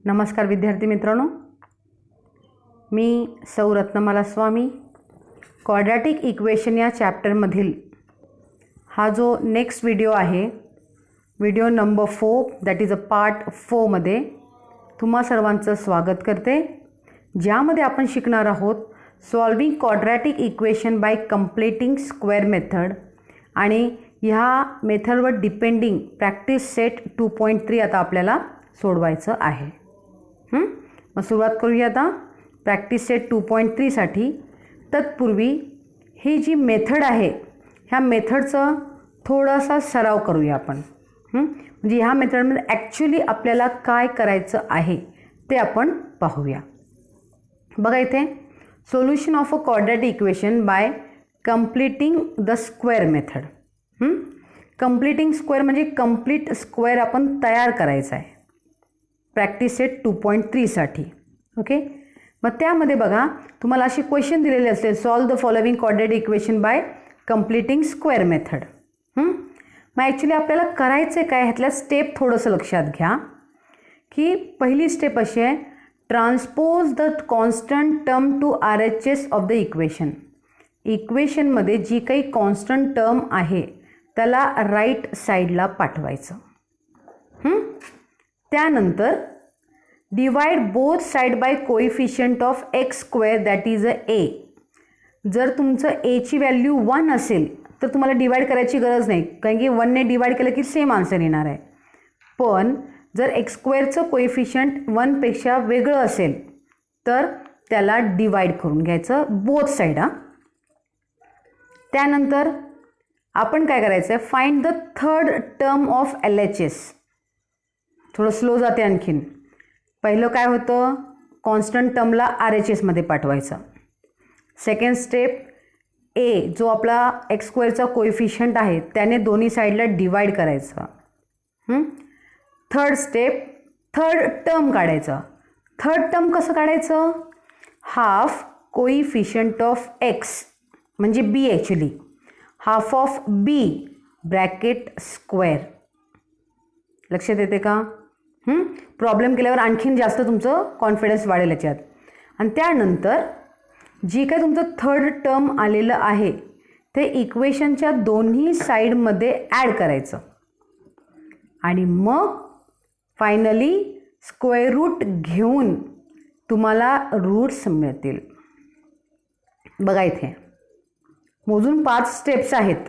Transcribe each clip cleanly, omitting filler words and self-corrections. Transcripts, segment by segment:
नमस्कार विद्यार्थी मित्रांनो, मी सौ रत्नमाला स्वामी क्वाड्रॅटिक इक्वेशन या चॅप्टरमधील हा जो नेक्स्ट व्हिडिओ आहे, video number 4 that is a part 4 मध्ये तुम्हा सर्वांचं स्वागत करते, ज्यामध्ये आपण शिकणार आहोत solving quadratic equation by completing square method आणि ह्या मेथडवर डिपेंडिंग प्रॅक्टिस सेट 2.3 आता आपल्याला सोडवायचं आहे. मग सुरुवात करूया आता प्रॅक्टिस सेट 2.3 साठी. तत्पूर्वी ही जी मेथड आहे ह्या मेथडचा थोडासा सराव करूया आपण. म्हणजे ह्या मेथडमध्ये ॲक्च्युली आपल्याला काय करायचं आहे ते आपण पाहूया. बघा इथे solution of a quadratic equation by completing the square method. Completing square म्हणजे कंप्लीट स्क्वेअर आपण तयार करायचा आहे प्रॅक्टिस सेट 2.3 साठी. ओके, मग त्यामध्ये बघा तुम्हाला अशी क्वेश्चन दिलेले असेल, solve the following quadratic equation by completing square method. मग ॲक्च्युली आपल्याला करायचं काय, ह्यातल्या स्टेप थोडंसं लक्षात घ्या की पहिली स्टेप अशी आहे, transpose the constant term to RHS of the equation. इक्वेशनमध्ये जी काही कॉन्स्टंट टर्म आहे त्याला राईट साईडला पाठवायचं. त्यानंतर divide both side by coefficient of x square that is a a. जर तुमचं एची व्हॅल्यू 1 असेल तर तुम्हाला डिवाइड करायची गरज नाही, कारण की 1ने डिवाइड केलं की सेम आन्सर येणार आहे. पण जर एक्स स्क्वेअरचं कोइफिशियंट 1पेक्षा वेगळं असेल तर त्याला डिवाइड करून घ्यायचं बोथ साईड. त्यानंतर आपण काय करायचं आहे, find the third term of LHS. थोडं स्लो जाते आणखीन. पहिलं काय होतं, कॉन्स्टंट टर्मला RHS मध्ये पाठवायचं. सेकंड स्टेप, ए जो आपला एक्स स्क्वेअरचा कोइफिशियंट आहे त्याने दोन्ही साईडला डिवाइड करायचं. थर्ड स्टेप, थर्ड टर्म काढायचं. थर्ड टर्म कसं काढायचं, हाफ कोइफिशियंट ऑफ एक्स म्हणजे b, actually half of b bracket square. लक्षात येते का? प्रॉब्लेम केल्यावर आणखीन जास्त तुमचं कॉन्फिडन्स वाढेल याच्यात. आणि त्यानंतर जी काही तुमचं थर्ड टर्म आलेलं आहे ते इक्वेशनच्या दोन्ही साईडमध्ये ॲड करायचं आणि मग फायनली स्क्वेअर रूट घेऊन तुम्हाला रूट्स मिळतील. बघा इथे मोजून 5 स्टेप्स आहेत.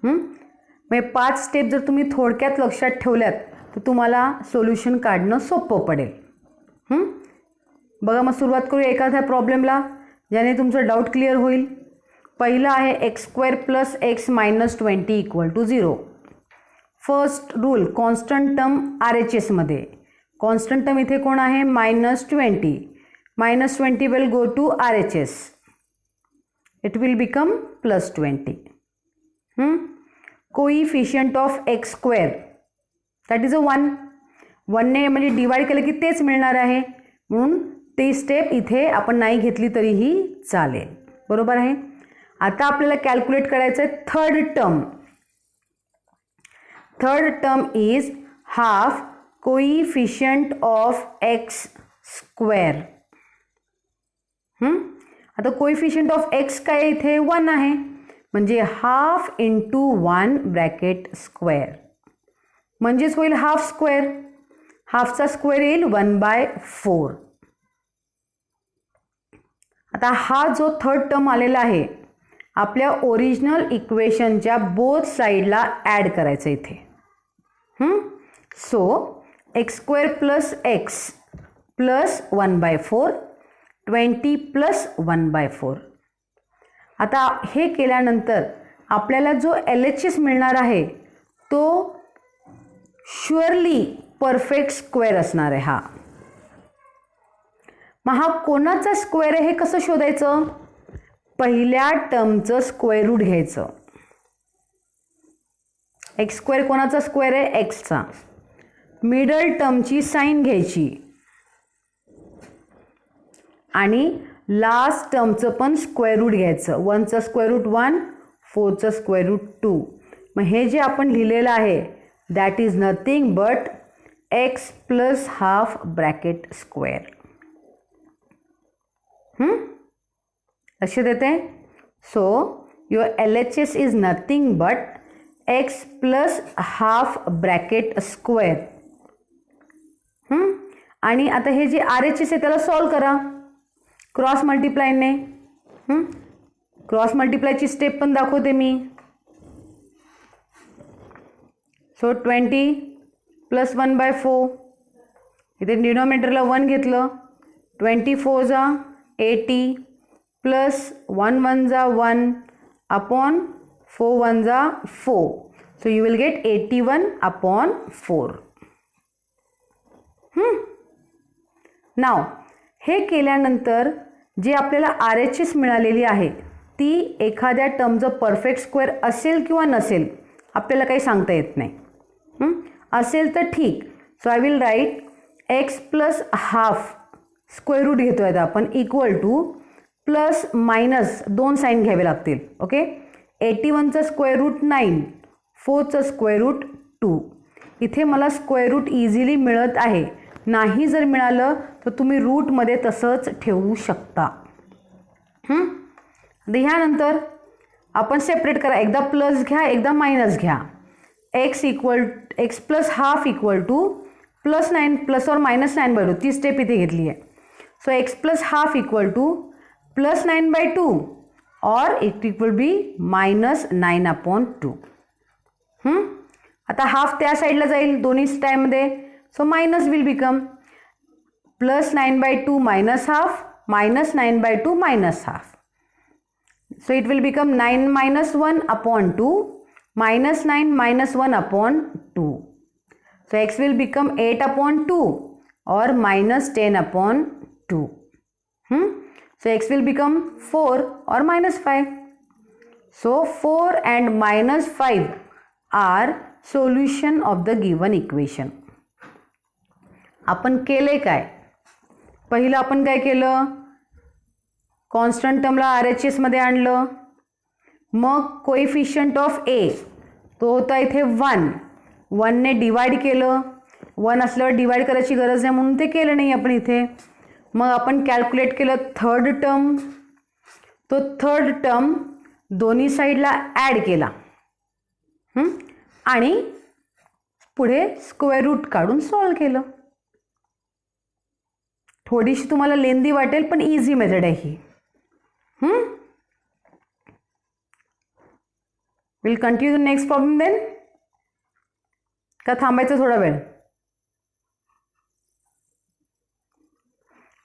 मग 5 स्टेप जर तुम्ही थोडक्यात लक्षात ठेवल्यात तर तुम्हाला सोल्युशन काढणं सोपं पडेल. बघा मग सुरुवात करूया एखाद्या प्रॉब्लेमला ज्याने तुमचं डाऊट क्लिअर होईल. पहिलं आहे x square plus x minus 20 equal to 0. First rule, constant term RHS मध्ये. कॉन्स्टंट टर्म इथे कोण आहे, -20. -20 will go to RHS. It will become +20. Coefficient of x square that is a 1. 1ने म्हणजे डिवाइड केलं की तेच मिळणार आहे, म्हणून ते स्टेप इथे आपण नाही घेतली तरीही चालेल. बरोबर आहे. आता आपल्याला कॅल्क्युलेट करायचं आहे third term. Third term is half coefficient of x square. आता कोइफिशियंट ऑफ एक्स काय इथे 1 आहे, म्हणजे हाफ इंटू 1 ब्रॅकेट स्क्वेअर म्हणजेच होईल हाफ स्क्वेअर. हाफचा स्क्वेअर येईल 1/4. आता हा जो थर्ड टर्म आलेला आहे आपल्या ओरिजिनल इक्वेशनच्या बोथ साईडला ॲड करायचं इथे. So x square plus x plus 1/4 20 plus 1/4. आता हे केल्यानंतर आपल्याला जो LHS मिळणार आहे तो शुअरली परफेक्ट स्क्वेअर असणार आहे. मग हा कोणाचा स्क्वेअर आहे हे कसं शोधायचं, पहिल्या टर्मचं स्क्वेअर रूट घ्यायचं. एक्स स्क्वेअर कोणाचा स्क्वेअर आहे, एक्सचा. मिडल टर्मची साईन घ्यायची आणि लास्ट टर्मचं पण स्क्वेअर रूट घ्यायचं. 1चं स्क्वेअर रूट 1, 4चं स्क्वेअर रूट 2. मग हे जे आपण लिहिलेलं आहे that is nothing but x plus half bracket square. लक्ष देते. So your LHS is nothing but x plus half bracket square. आणि आता हे जे RHS आहे त्याला सॉल्व करा क्रॉस मल्टिप्लायने. क्रॉस मल्टिप्लायची स्टेप पण दाखवते मी. So 20 plus 1/4. इथे डिनॉमिनेटरला 1 घेतलं. 24 जा 80 प्लस 1 1 जा 1 अपॉन 4 1 जा 4. So you will gate 81 upon 4. नाव हे केल्यानंतर जे आपल्याला RHS मिळालेली आहे ती एखाद्या टर्मचं परफेक्ट स्क्वेअर असेल किंवा नसेल आपल्याला काही सांगता येत नाही. असेल तर ठीक. So I will write x plus half square root घेतो आहे आपण equal to plus minus 2 sign घ्यावे लागतील. ओके. 81चं स्क्वेअर रूट 9, 4चं स्क्वेअर रूट 2. इथे मला स्क्वेअर रूट इझिली मिळत आहे. नाही जर मिळालं तर तुम्ही रूटमध्ये तसंच ठेवू शकता. ह्यानंतर आपण सेपरेट करा. एकदा प्लस घ्या एकदा मायनस घ्या. X plus half equal to plus 9 plus or minus 9/2. ती स्टेप इथे घेतली आहे. So x plus half equal to plus 9/2 और इट विल बी मायनस 9/2. आता हाफ त्या साईडला जाईल दोन्ही टाईममध्ये. So minus will become plus 9/2 minus half minus 9/2 minus half. So it will become 9 minus 1 upon 2 minus 9 minus 1 upon 2. So x will become 8 upon 2 or minus 10 upon 2. So x will become 4 or minus 5. So 4 and minus 5 are solution of the given equation. आपण केले काय? पहिलं आपण काय केलं? Constant टर्मला RHS मध्ये आणलं. मग कोएफिशियंट ऑफ A तो होता इथे 1. 1 ने डिवाइड केलं. 1 असल्यावर डिवाइड करायची गरज नाही म्हणून ते केलं नाही आपण इथे. मग आपण कॅल्क्युलेट केलं थर्ड टर्म. तो थर्ड टर्म दोन्ही साईडला ॲड केला आणि पुढे स्क्वेअर रूट काढून सॉल्व केलं. थोडीशी तुम्हाला लेंदी वाटेल पण इझी मेथड आहे ही. Will continue next problem then. का थांबायचं थोडा वेळ?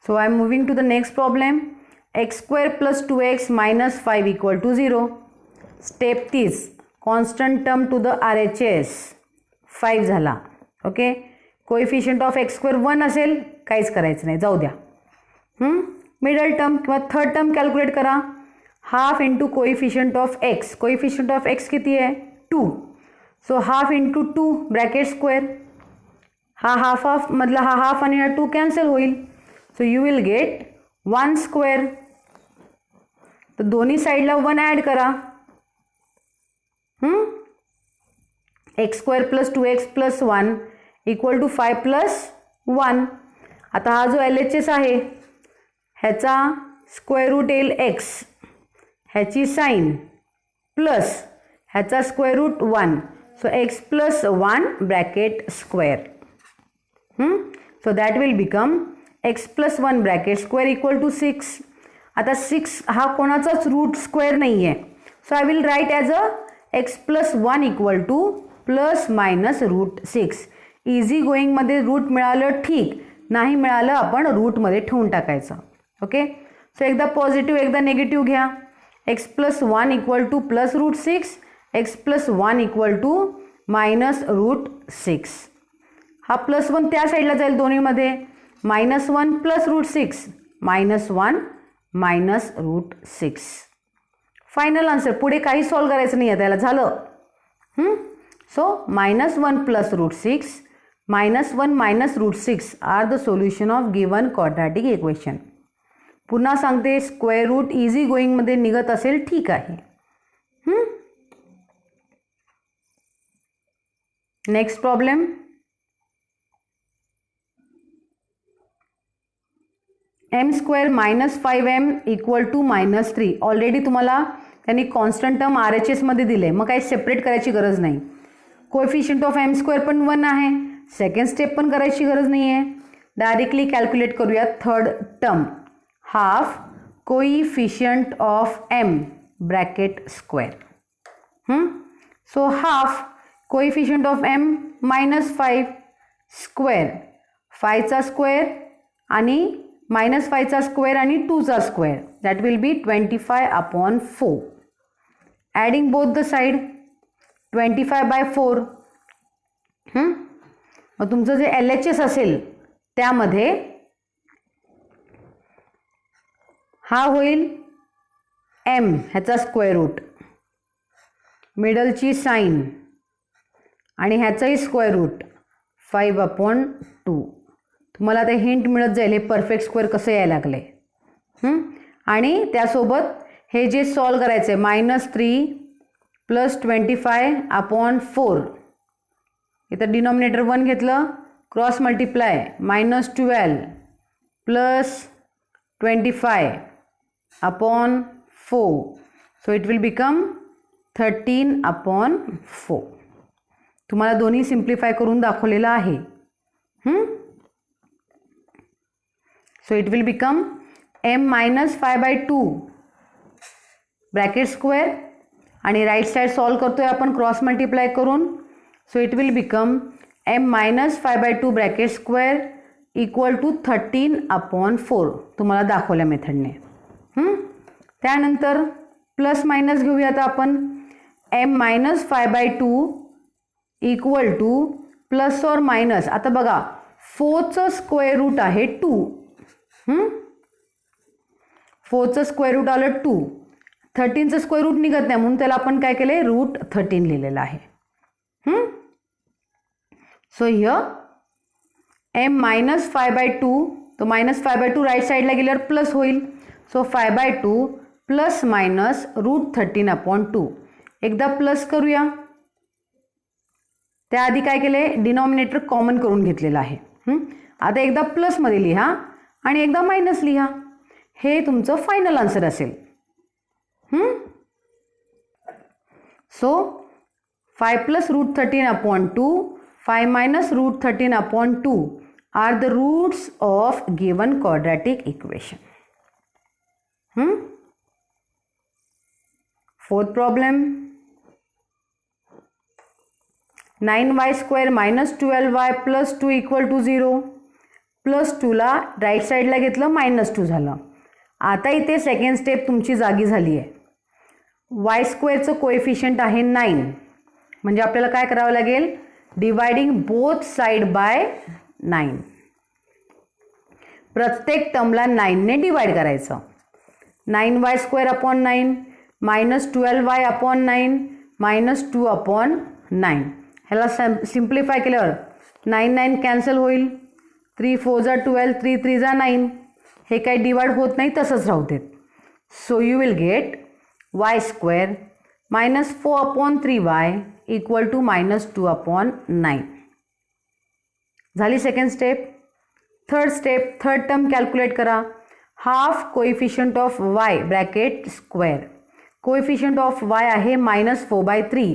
So I am moving to the next problem. X square plus 2x minus 5 equal to 0. Step 30 constant term to the RHS 5 झाला. Okay. Coefficient of x square 1 असेल काहीच करायचं नाही जाऊ द्या. मिडल टर्म किंवा थर्ड टर्म कॅल्क्युलेट करा. Half into coefficient of x. Coefficient of x किती आहे? 2. So half into 2 bracket square. हा हाफ हाफ मधला हा हाफ आणि हा 2 कॅन्सल होईल. So you will get 1 square. तर दोन्ही साईडला 1 ॲड करा. X square plus 2x plus 1 equal to 5 plus 1. आता हा जो LHS आहे ह्याचा स्क्वेअर रूट येईल x, ह्याची साईन प्लस ह्याचा square root 1. So x plus 1 bracket square. So that will become x plus 1 bracket square equal to 6. आता 6 हा कोणाचाच रूट स्क्वेअर नाही आहे. So I will write as a x plus 1 equal to plus minus root 6. Easy गोईंगमध्ये root मिळालं ठीक, नाही मिळालं आपण रूटमध्ये ठेवून टाकायचं. ओके. सो एकदा पॉझिटिव्ह एकदा निगेटिव्ह घ्या. X plus 1 equal to plus root 6. X plus 1 equal to minus root 6. हा प्लस 1 त्या साईडला जाईल दोन्हीमध्ये. Minus 1 plus root 6 minus 1 minus root 6. Final answer. पुढे काही सॉल्व करायचं नाही आहे त्याला. झालं. So minus 1 plus root 6 minus 1 minus root 6 are the solution of given quadratic equation. पुन्हा सांगते स्क्वेअर रूट इझी गोईंगमध्ये निघत असेल ठीक आहे. Next problem. M square minus 5m equal to -3. Already तुम्हाला त्यांनी कॉन्स्टंट टर्म RHS मध्ये दिले, मग काही सेपरेट करायची गरज नाही. कोएफिशियंट ऑफ एम स्क्वेअर पण 1 आहे. सेकंड स्टेप पण करायची गरज नाही आहे. डायरेक्टली कॅल्क्युलेट करूया third term. Half coefficient of M bracket square. So half coefficient of M -5 square, 5चा स्क्वेअर आणि -5चा स्क्वेअर आणि 2चा square, that will be 25/4. Adding both the side 25/4. मग तुमचं जे LHS असेल त्यामध्ये हा होईल m ह्याचा स्क्वेअर रूट, मिडलची साईन आणि ह्याचंही स्क्वेअर रूट 5/2. तुम्हाला ते हिंट मिळत जाईल हे परफेक्ट स्क्वेअर कसं यायला लागले. आणि त्यासोबत हे जे सॉल्व करायचं आहे -3 + 25/4. इथं डिनॉमिनेटर 1 घेतलं, cross multiply -12 + 25/4. So it will become 13/4. तुम्हाला दोन्ही सिम्प्लिफाय करून दाखवलेलं आहे. So it will become m - 5/2 bracket square आणि राईट साईड सॉल्व करतोय आपण क्रॉस मल्टिप्लाय करून. So it will become m - 5/2 bracket square equal to 13/4 तुम्हाला दाखवल्या मेथडने. त्यानंतर प्लस मायनस घेऊया आता आपण. m - 5/2 equal to plus or minus, आता बघा 4चं स्क्वेअर रूट आहे 2. 4चं स्क्वेअर रूट आलं 2. 13चं स्क्वेअर रूट निघत नाही म्हणून त्याला आपण काय केले, √13 लिहिलेलं आहे. सो हिअर m - 5/2, तो -5/2 राईट साईडला गेल्यावर प्लस होईल. So 5/2 plus minus √13/2. एकदा प्लस करूया. त्याआधी काय केले, डिनॉमिनेटर कॉमन करून घेतलेलं आहे. आता एकदा प्लसमध्ये लिहा आणि एकदा मायनस लिहा. हे तुमचं फायनल आन्सर असेल. So 5 + √13/2, 5 - √13/2 are the roots of given quadratic equation. Fourth problem. 9y² - 12y + 2 = 0. +2ला right साईडला घेतलं, -2 झालं. आता इथे सेकंड स्टेप तुमची जागी झाली आहे. y² कोएफिशियंट आहे 9, म्हणजे आपल्याला काय करावं लागेल, डिवायडिंग बोथ साइड बाय 9. प्रत्येक टर्मला 9ने डिवाइड करायचं. 9y² /9 -12y/9 -2/9. ह्याला सिम्प्लिफाय केल्यावर 9 9 कॅन्सल होईल. 3 4 = 12, 3 3 = 9. हे काही डिवाइड होत नाही, तसंच राहू देत. So you will get y² -4/3y equal to -2/9. झाली second step. Third step, third term calculate करा. Half coefficient of y bracket square. Coefficient of y आहे -4/3.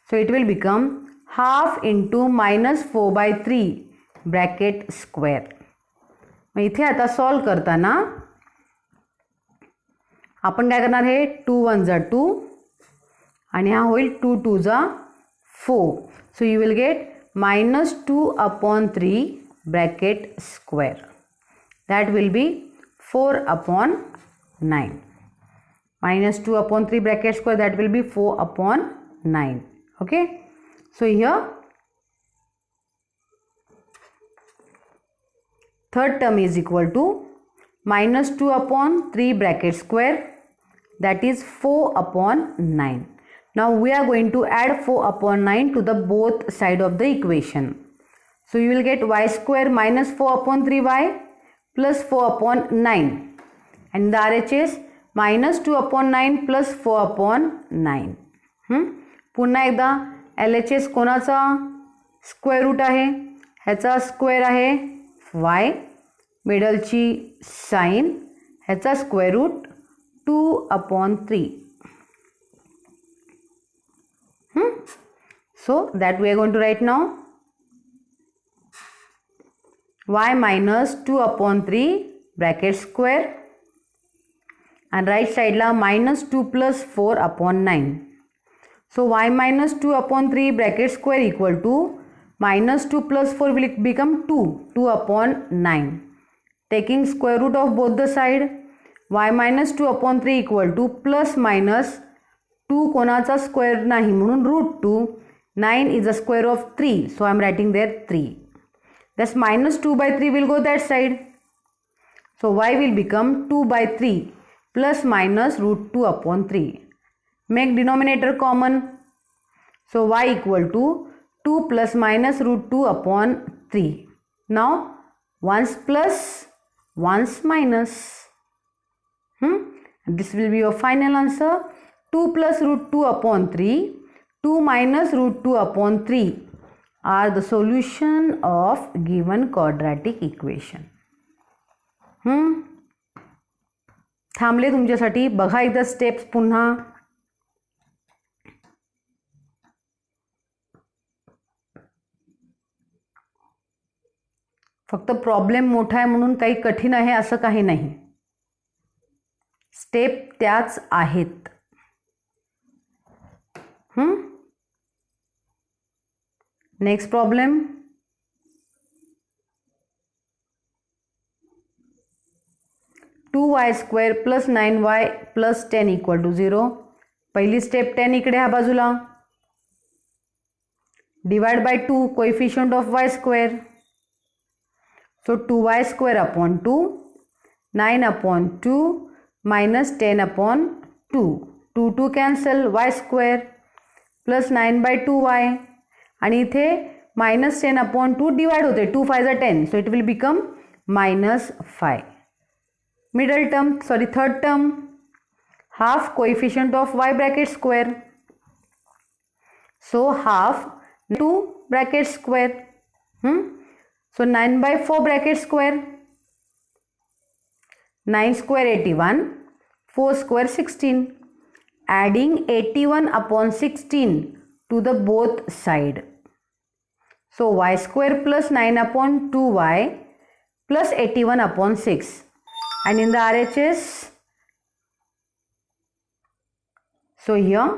So it will become half into -4/3 bracket square. मग इथे आता solve करताना आपण काय करणार, हे 2 1 = 2 आणि हा होईल 2 2 = 4. So you will gate -2/3 bracket square. That will B 4/9. -2/3 bracket square, that will B 4/9. Okay, so here third term is equal to -2/3 bracket square, that is 4/9. Now we are going to add 4/9 to the both side of the equation. So you will get y² -4/3y plus 4/9, and the RHS -2/9 plus 4/9. पुन्हा एकदा LHS कोणाचा square route आहे, ह्याचा square आहे y मिडलची sine, ह्याचा square route 2/3. So that we are going to write now. Y minus 2/3 bracket square and right side la minus 2 plus 4/9. So y minus 2/3 bracket square equal to minus 2 plus 4 will become 2/9. Taking square root of both the side, y minus 2/3 equal to plus minus 2 कोणाचा square नाही म्हणून √2. 9 is the square of 3, so I am writing there 3. Thus minus 2/3 will go that side. So y will become 2/3 plus minus √2/3. Make denominator common. So y equal to 2 plus minus √2/3. Now ones plus, ones minus. This will be your final answer. 2 plus √2/3. 2 minus √2/3 are the solution of given quadratic equation. थांबले तुमच्यासाठी. बघा एकदा steps पुन्हा. फक्त problem मोठा आहे म्हणून काही कठीण आहे असं काही नाही. स्टेप त्याच आहेत. Next problem. Two y square plus 9y plus 10 equal to 0. पहिली स्टेप 10 इकडे ह्या बाजूला. Divide by 2 coefficient of y square. So 2y square upon 2, 9/2 minus 10/2. 2 cancel, y square plus 9/2y आणि इथे मायनस 10/2 डिवाइड होते. 2 5 10, so it will become -5. Middle term, sorry third term, half coefficient of y bracket square. So half 2 bracket square. So 9/4 bracket square. 9 square 81, 4 square 16. Adding 81/16 to the both side. So y square plus 9/2y plus 81/6. And in the RHS, so here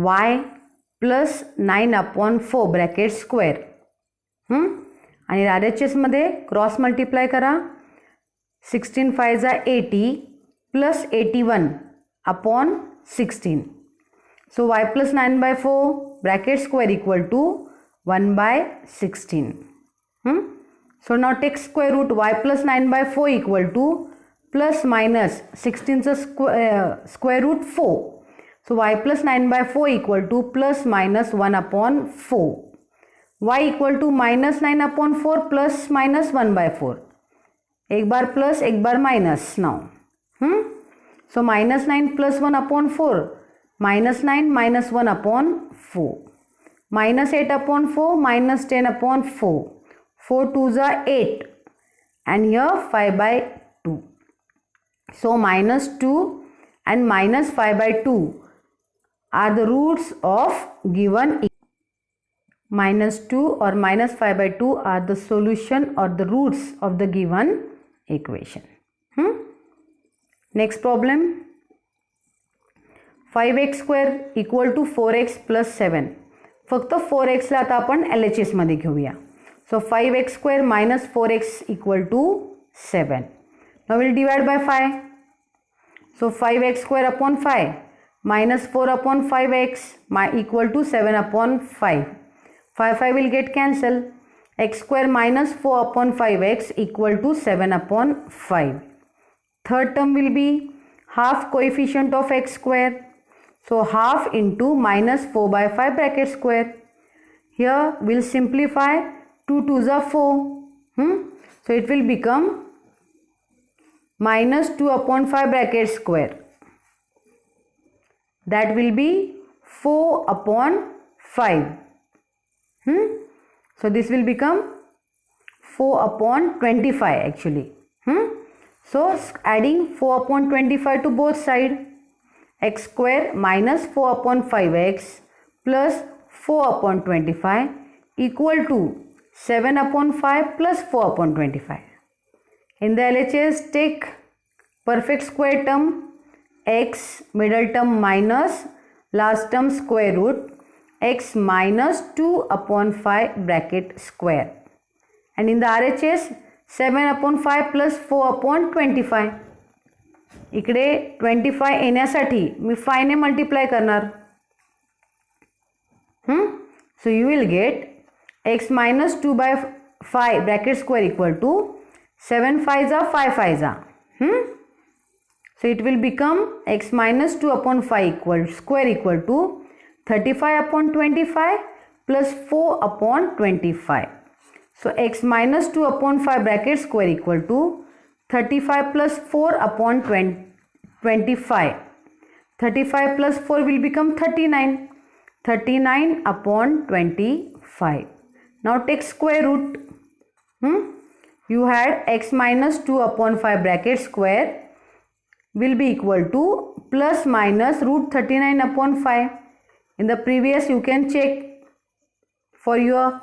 y plus 9/4 bracket square. आणि RHS मध्ये cross multiply करा. 16 5 80 plus 81/16. So y plus 9/4 bracket square equal to 1/16. So now take square root. Y plus 9/4 equal to plus minus 16 square root 4. So y plus 9/4 equal to plus minus 1/4. Y equal to minus 9/4 plus minus 1/4. एक बार plus एक बार minus. Now so -9 plus 1/4, -9 minus 1/4, -8/4 minus 10/4, 4 2s are 8 and here 5/2. So -2 and -5/2 are the roots of given. -2 or -5/2 are the solution or the roots of the given equation. Next problem. 5x square equal to 4x plus 7. फक्त 4x ला आता आपण LHS मध्ये घेऊया. So 5x square minus 4x equal to 7. Now we'll divide by 5. So 5x square upon 5 minus 4 upon 5x equal to 7/5. 5 will get cancelled. X square minus 4 upon 5x equal to 7/5. Third term will be half coefficient of x square. So half into minus 4/5 bracket square. Here we'll simplify. 2 2s are 4. So it will become minus 2/5 bracket square. That will be 4/5. So this will become 4 upon 25 actually. So adding 4 upon 25 to both sides, x square minus 4 upon 5x plus 4 upon 25 equal to 7 upon 5 plus 4 upon 25. In the LHS, take perfect square term, x middle term minus last term square root, x minus 2 upon 5 bracket square. And in the RHS, 7 upon 5 plus 4 upon 25. इकडे 25 येण्यासाठी मी 5 ने multiply करणार. So you will get x minus 2 by 5 bracket square equal to 7 5s are 5 5s are. So it will become x minus 2 upon 5 square equal to 35 upon 25 plus 4 upon 25. So x minus 2 upon 5 bracket square equal to 35 plus 4 upon 25. 35 plus 4 will become 39. 39 upon 25. Now take square root. You had x minus 2 upon 5 bracket square will be equal to plus minus root 39 upon 5. In the previous you can check for your,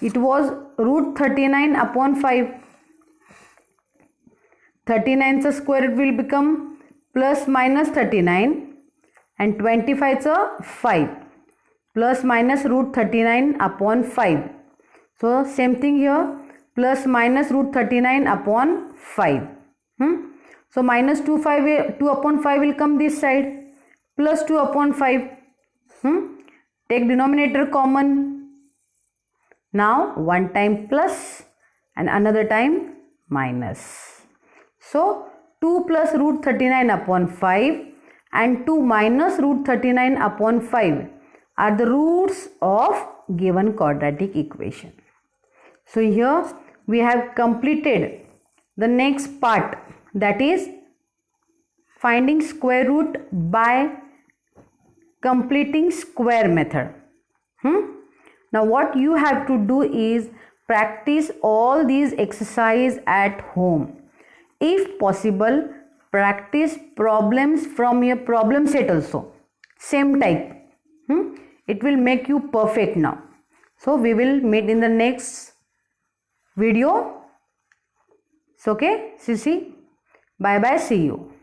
it was root 39 upon 5. 39's square will become plus minus 39 and 25's 5 plus minus root 39 upon 5. So same thing here, plus minus root 39 upon 5. So minus 2 upon 5 will come this side, plus 2 upon 5. Take denominator common. Now one time plus and another time minus. So 2 plus root 39 upon 5 and 2 minus root 39 upon 5 are the roots of given quadratic equation. So here we have completed the next part, that is finding square root by completing square method. Now what you have to do is practice all these exercises at home. If possible, practice problems from your problem set also, same type. It will make you perfect now. So we will meet in the next video. It's okay, Sissy? Bye bye, see you.